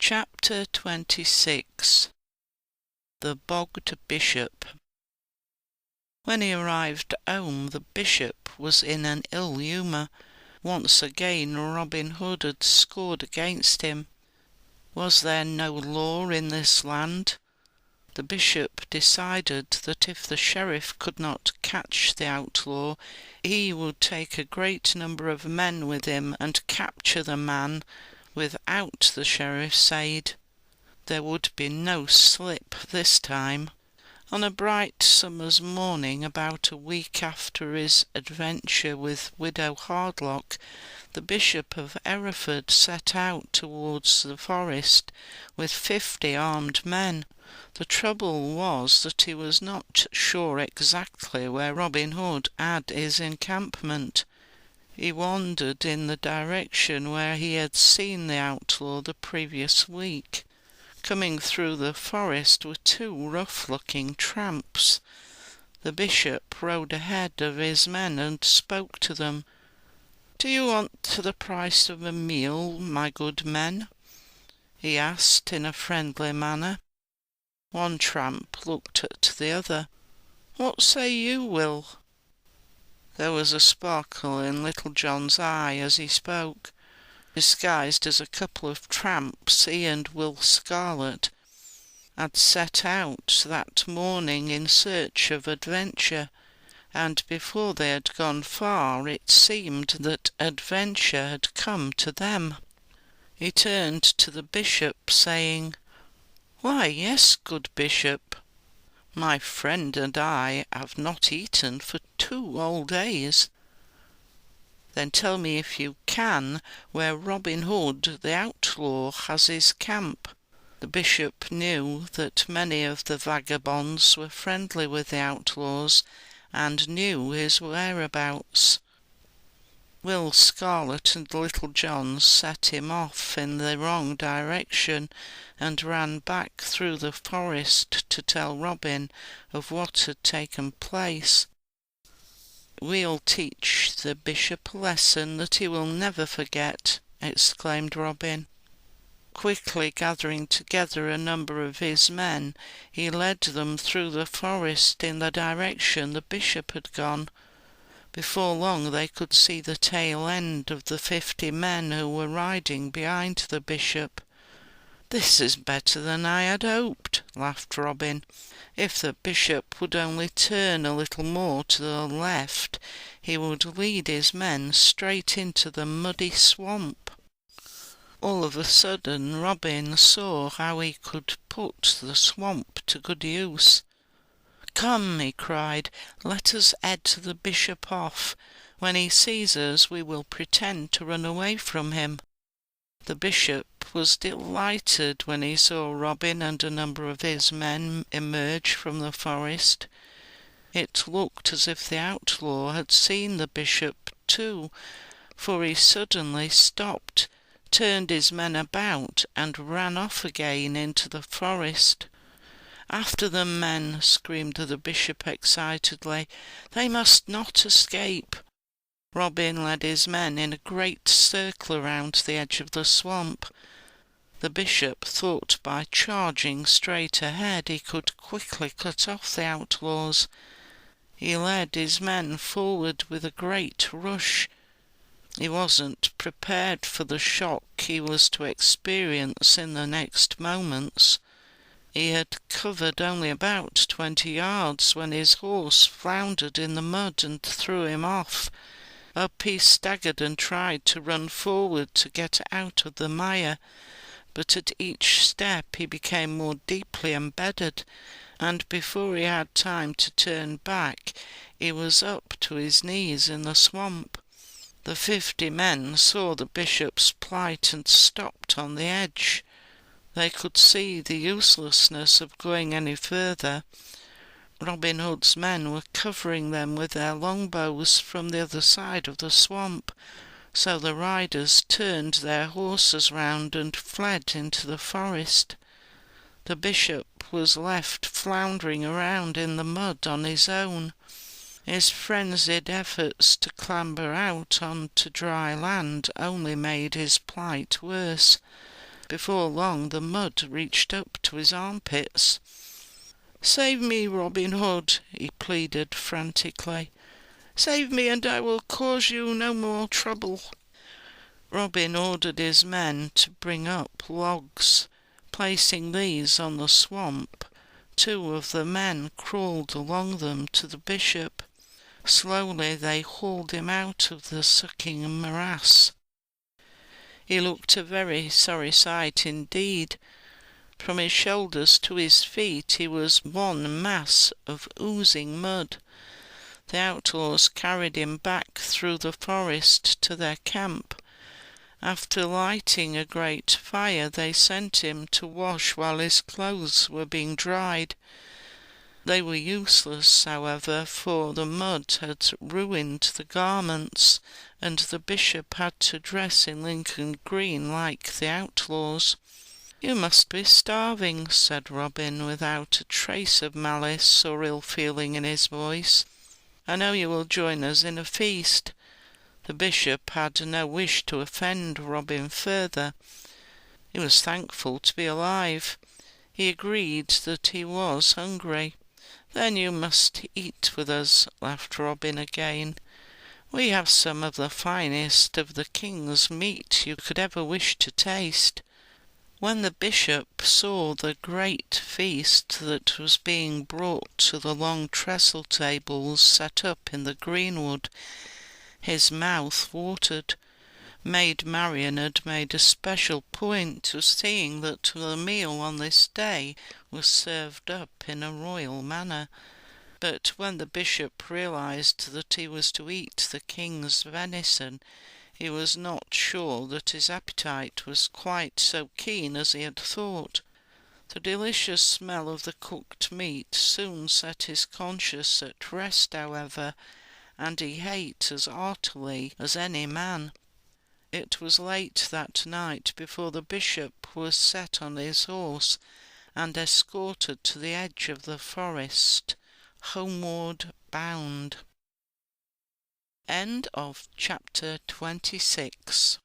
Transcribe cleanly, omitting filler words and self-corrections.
Chapter 26. The Bogged Bishop. When he arrived home, the bishop was in an ill humour. Once again Robin Hood had scored against him. Was there no law in this land? The bishop decided that if the sheriff could not catch the outlaw, he would take a great number of men with him and capture the man without the sheriff's aid. There would be no slip this time. On a bright summer's morning, about a week after his adventure with Widow Hardlock, the Bishop of Hereford set out towards the forest with 50 armed men. The trouble was that he was not sure exactly where Robin Hood had his encampment. He wandered in the direction where he had seen the outlaw the previous week. Coming through the forest were 2 rough-looking tramps. The bishop rode ahead of his men and spoke to them. "Do you want the price of a meal, my good men?" he asked in a friendly manner. One tramp looked at the other. "What say you, Will?" There was a sparkle in Little John's eye as he spoke. Disguised as a couple of tramps, he and Will Scarlet had set out that morning in search of adventure, and before they had gone far it seemed that adventure had come to them. He turned to the bishop, saying, "Why, yes, good bishop. My friend and I have not eaten for 2 whole days." "Then tell me, if you can, where Robin Hood the outlaw has his camp." The bishop knew that many of the vagabonds were friendly with the outlaws and knew his whereabouts. Will Scarlet and Little John set him off in the wrong direction and ran back through the forest to tell Robin of what had taken place. "We'll teach the bishop a lesson that he will never forget," exclaimed Robin. Quickly gathering together a number of his men, he led them through the forest in the direction the bishop had gone. Before long they could see the tail end of the 50 men who were riding behind the bishop. "This is better than I had hoped," laughed Robin. "If the bishop would only turn a little more to the left, he would lead his men straight into the muddy swamp." All of a sudden Robin saw how he could put the swamp to good use. "Come," he cried, "let us head the bishop off. When he sees us we will pretend to run away from him." The bishop was delighted when he saw Robin and a number of his men emerge from the forest. It looked as if the outlaw had seen the bishop too, for he suddenly stopped, turned his men about, and ran off again into the forest. "After them, men!" screamed the bishop excitedly. "They must not escape." Robin led his men in a great circle around the edge of the swamp. The bishop thought by charging straight ahead he could quickly cut off the outlaws. He led his men forward with a great rush. He wasn't prepared for the shock he was to experience in the next moments. He had covered only about 20 yards when his horse floundered in the mud and threw him off. Up he staggered and tried to run forward to get out of the mire, but at each step he became more deeply embedded, and before he had time to turn back he was up to his knees in the swamp. The 50 men saw the bishop's plight and stopped on the edge. They could see the uselessness of going any further. Robin Hood's men were covering them with their longbows from the other side of the swamp, so the riders turned their horses round and fled into the forest. The bishop was left floundering around in the mud on his own. His frenzied efforts to clamber out on to dry land only made his plight worse. Before long the mud reached up to his armpits. "Save me, Robin Hood," he pleaded frantically. "Save me, and I will cause you no more trouble." Robin ordered his men to bring up logs. Placing these on the swamp, 2 of the men crawled along them to the bishop. Slowly they hauled him out of the sucking morass. He looked a very sorry sight indeed. From his shoulders to his feet he was one mass of oozing mud. The outlaws carried him back through the forest to their camp. After lighting a great fire, they sent him to wash while his clothes were being dried. They were useless, however, for the mud had ruined the garments, and the bishop had to dress in Lincoln green like the outlaws. "You must be starving," said Robin, without a trace of malice or ill feeling in his voice. "I know you will join us in a feast." The bishop had no wish to offend Robin further. He was thankful to be alive. He agreed that he was hungry. "Then you must eat with us," laughed Robin again. "We have some of the finest of the king's meat you could ever wish to taste." When the bishop saw the great feast that was being brought to the long trestle tables set up in the greenwood, his mouth watered. Maid Marian had made a special point of seeing that the meal on this day was served up in a royal manner. But when the bishop realized that he was to eat the king's venison, he was not sure that his appetite was quite so keen as he had thought. The delicious smell of the cooked meat soon set his conscience at rest, however, and he ate as heartily as any man. It was late that night before the bishop was set on his horse and escorted to the edge of the forest, homeward bound. End of chapter 26.